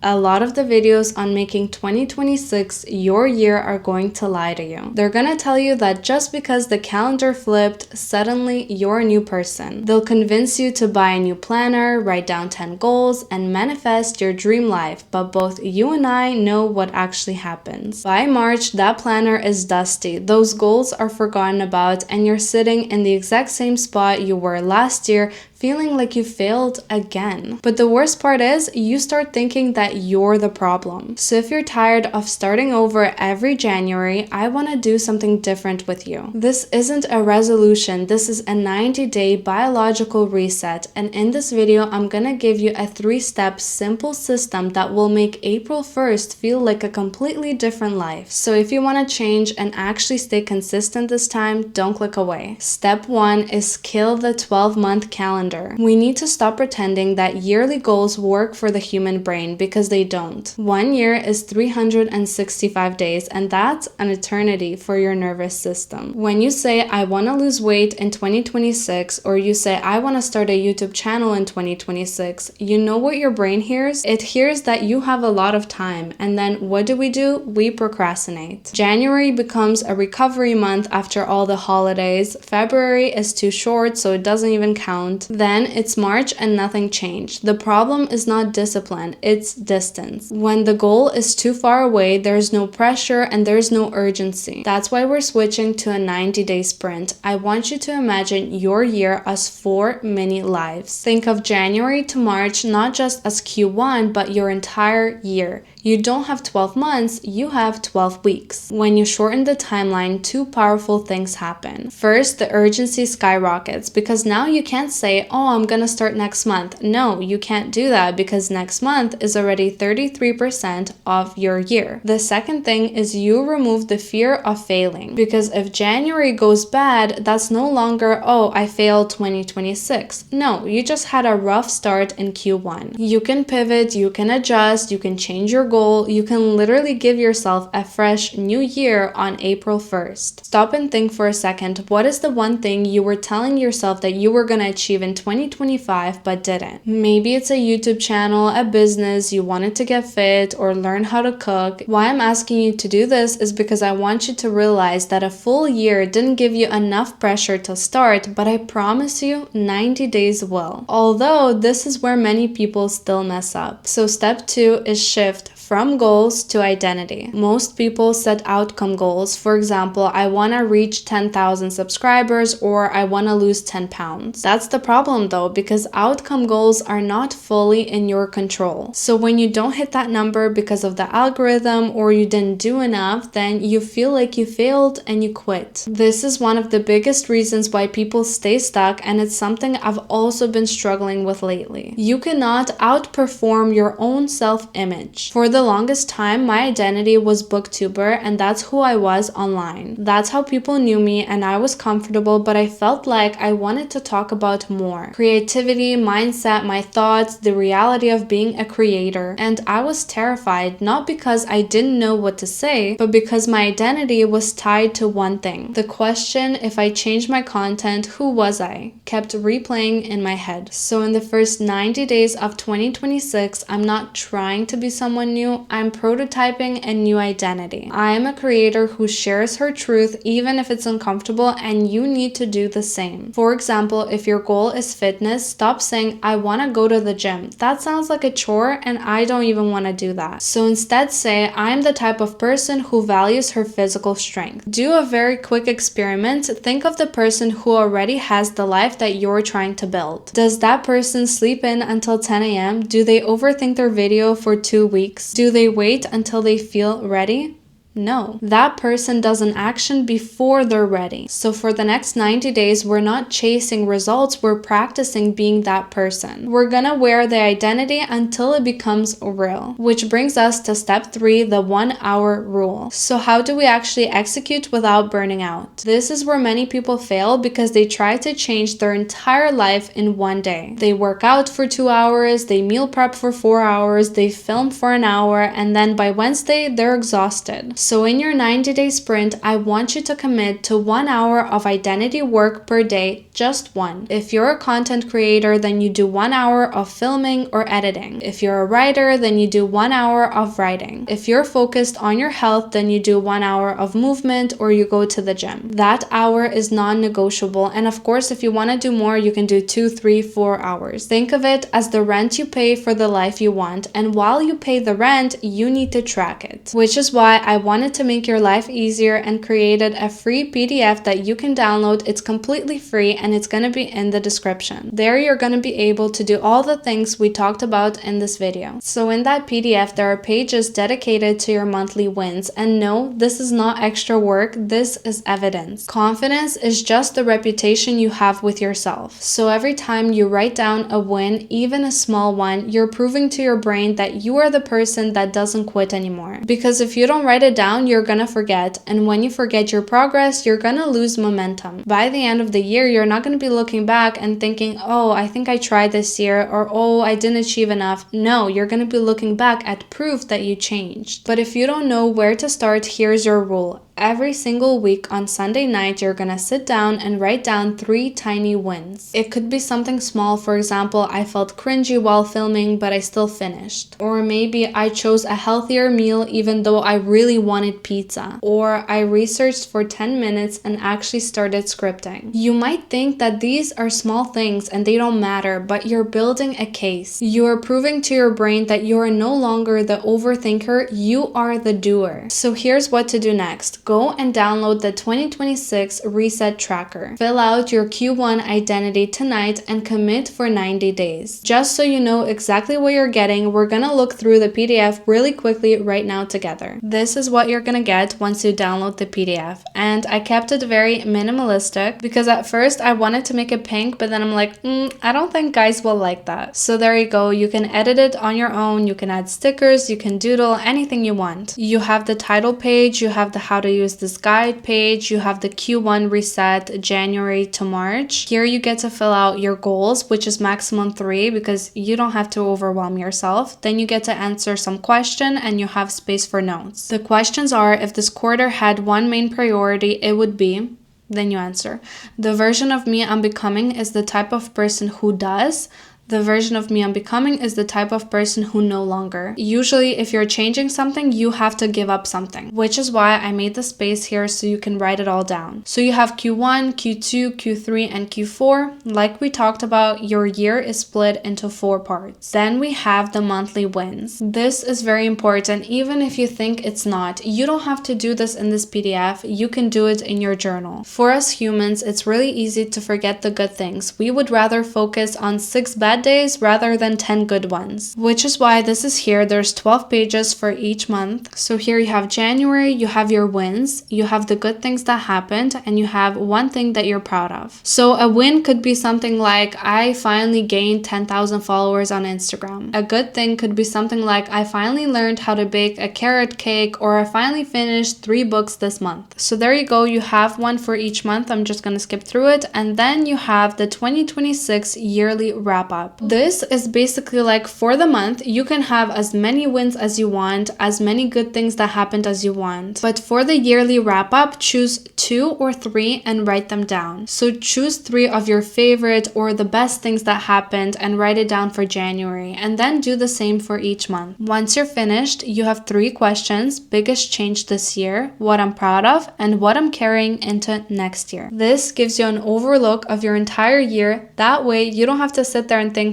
A lot of the videos on making 2026 your year are going to lie to you. They're gonna tell you that just because the calendar flipped, suddenly you're a new person. They'll convince you to buy a new planner, write down 10 goals, and manifest your dream life, but both you and I know what actually happens. By March, that planner is dusty, those goals are forgotten about, and you're sitting in the exact same spot you were last year, feeling like you failed again. But the worst part is, you start thinking that you're the problem. So if you're tired of starting over every January, I want to do something different with you. This isn't a resolution, this is a 90-day biological reset, and in this video, I'm gonna give you a 3-step simple system that will make April 1st feel like a completely different life. So if you want to change and actually stay consistent this time, don't click away. Step 1 is kill the 12-month calendar. We need to stop pretending that yearly goals work for the human brain, because they don't. 1 year is 365 days, and that's an eternity for your nervous system. When you say, I want to lose weight in 2026, or you say, I want to start a YouTube channel in 2026, you know what your brain hears? It hears that you have a lot of time, and then what do? We procrastinate. January becomes a recovery month after all the holidays. February is too short, so it doesn't even count. Then it's March and nothing changed. The problem is not discipline, it's distance. When the goal is too far away, there's no pressure and there's no urgency. That's why we're switching to a 90-day sprint. I want you to imagine your year as 4 mini lives. Think of January to March not just as Q1, but your entire year. You don't have 12 months, you have 12 weeks. When you shorten the timeline, 2 powerful things happen. First, the urgency skyrockets, because now you can't say, oh, I'm gonna start next month. No, you can't do that, because next month is already 33% of your year. The second thing is you remove the fear of failing, because if January goes bad, that's no longer, oh, I failed 2026. No, you just had a rough start in Q1. You can pivot, you can adjust, you can change your goal, you can literally give yourself a fresh new year on April 1st. Stop and think for a second, what is the one thing you were telling yourself that you were gonna achieve in 2025 but didn't? Maybe it's a YouTube channel, a business, you wanted to get fit or learn how to cook. Why I'm asking you to do this is because I want you to realize that a full year didn't give you enough pressure to start, but I promise you 90 days will. Although this is where many people still mess up. So step 2 is shift from goals to identity. Most people set outcome goals. For example, I want to reach 10,000 subscribers, or I want to lose 10 pounds. That's the problem though, because outcome goals are not fully in your control. So when you don't hit that number because of the algorithm or you didn't do enough, then you feel like you failed and you quit. This is one of the biggest reasons why people stay stuck, and it's something I've also been struggling with lately. You cannot outperform your own self-image. For the longest time, my identity was booktuber, and that's who I was online. That's how people knew me, and I was comfortable, but I felt like I wanted to talk about more. Creativity, mindset, my thoughts, the reality of being a creator. And I was terrified, not because I didn't know what to say, but because my identity was tied to one thing. The question, if I changed my content, who was I? Kept replaying in my head. So in the first 90 days of 2026, I'm not trying to be someone new, I'm prototyping a new identity. I am a creator who shares her truth even if it's uncomfortable, and you need to do the same. For example, if your goal is fitness, stop saying, I want to go to the gym. That sounds like a chore and I don't even want to do that. So instead say, I'm the type of person who values her physical strength. Do a very quick experiment. Think of the person who already has the life that you're trying to build. Does that person sleep in until 10 a.m.? Do they overthink their video for 2 weeks? Do they wait until they feel ready? No, that person does an action before they're ready. So for the next 90 days, we're not chasing results, we're practicing being that person. We're gonna wear the identity until it becomes real. Which brings us to step 3, the 1-hour rule. So how do we actually execute without burning out? This is where many people fail because they try to change their entire life in one day. They work out for 2 hours, they meal prep for 4 hours, they film for an hour, and then by Wednesday, they're exhausted. So in your 90-day sprint, I want you to commit to 1 hour of identity work per day, just one. If you're a content creator, then you do 1 hour of filming or editing. If you're a writer, then you do 1 hour of writing. If you're focused on your health, then you do 1 hour of movement or you go to the gym. That hour is non-negotiable. And of course, if you want to do more, you can do 2, 3, 4 hours. Think of it as the rent you pay for the life you want. And while you pay the rent, you need to track it. Which is why I wanted to make your life easier and created a free PDF that you can download. It's completely free and it's going to be in the description. There you're going to be able to do all the things we talked about in this video. So in that PDF, there are pages dedicated to your monthly wins. And no, this is not extra work. This is evidence. Confidence is just the reputation you have with yourself. So every time you write down a win, even a small one, you're proving to your brain that you are the person that doesn't quit anymore. Because if you don't write it down, you're gonna forget. And when you forget your progress, you're gonna lose momentum. By the end of the year, you're not gonna be looking back and thinking, oh, I think I tried this year, or oh, I didn't achieve enough. No, you're gonna be looking back at proof that you changed. But if you don't know where to start, here's your rule. Every single week on Sunday night, you're gonna sit down and write down 3 tiny wins. It could be something small. For example, I felt cringy while filming, but I still finished. Or maybe I chose a healthier meal even though I really wanted pizza. Or I researched for 10 minutes and actually started scripting. You might think that these are small things and they don't matter, but you're building a case. You are proving to your brain that you are no longer the overthinker, you are the doer. So here's what to do next. Go and download the 2026 Reset Tracker. Fill out your Q1 identity tonight and commit for 90 days. Just so you know exactly what you're getting, we're gonna look through the PDF really quickly right now together. This is what you're gonna get once you download the PDF. And I kept it very minimalistic because at first I wanted to make it pink, but then I'm like, I don't think guys will like that. So there you go. You can edit it on your own. You can add stickers, you can doodle, anything you want. You have the title page, you have the how to use this guide page, you have the Q1 reset January to March. Here you get to fill out your goals, which is maximum 3 because you don't have to overwhelm yourself. Then you get to answer some question and you have space for notes. The questions are, if this quarter had one main priority, it would be, then you answer. The version of me I'm becoming is the type of person who does. The version of me I'm becoming is the type of person who no longer. Usually, if you're changing something, you have to give up something, which is why I made the space here so you can write it all down. So you have Q1, Q2, Q3, and Q4. Like we talked about, your year is split into 4 parts. Then we have the monthly wins. This is very important, even if you think it's not. You don't have to do this in this PDF. You can do it in your journal. For us humans, it's really easy to forget the good things. We would rather focus on 6 bad days rather than 10 good ones, which is why this is here. There's 12 pages for each month. So here you have January, you have your wins, you have the good things that happened, and you have one thing that you're proud of. So a win could be something like, I finally gained 10,000 followers on Instagram. A good thing could be something like, I finally learned how to bake a carrot cake, or I finally finished 3 books this month. So there you go. You have one for each month. I'm just going to skip through it. And then you have the 2026 yearly wrap up. This is basically like, for the month, you can have as many wins as you want, as many good things that happened as you want. But for the yearly wrap up, choose 2 or 3 and write them down. So choose 3 of your favorite or the best things that happened and write it down for January, and then do the same for each month. Once you're finished, you have 3 questions: biggest change this year, what I'm proud of, and what I'm carrying into next year. This gives you an overlook of your entire year. That way you don't have to sit there and think,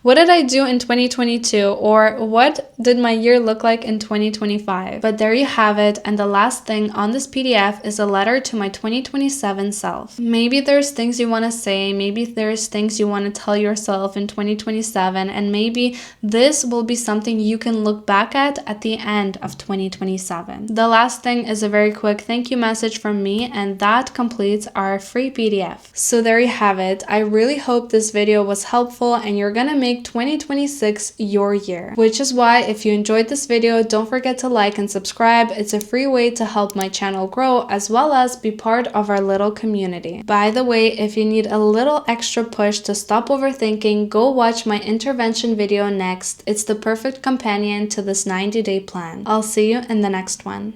what did I do in 2022? Or what did my year look like in 2025? But there you have it. And the last thing on this PDF is a letter to my 2027 self. Maybe there's things you want to say. Maybe there's things you want to tell yourself in 2027. And maybe this will be something you can look back at the end of 2027. The last thing is a very quick thank you message from me, and that completes our free PDF. So there you have it. I really hope this video was helpful and you're gonna make 2026 your year. Which is why, if you enjoyed this video, don't forget to like and subscribe. It's a free way to help my channel grow, as well as be part of our little community. By the way, if you need a little extra push to stop overthinking, go watch my intervention video next. It's the perfect companion to this 90-day plan. I'll see you in the next one.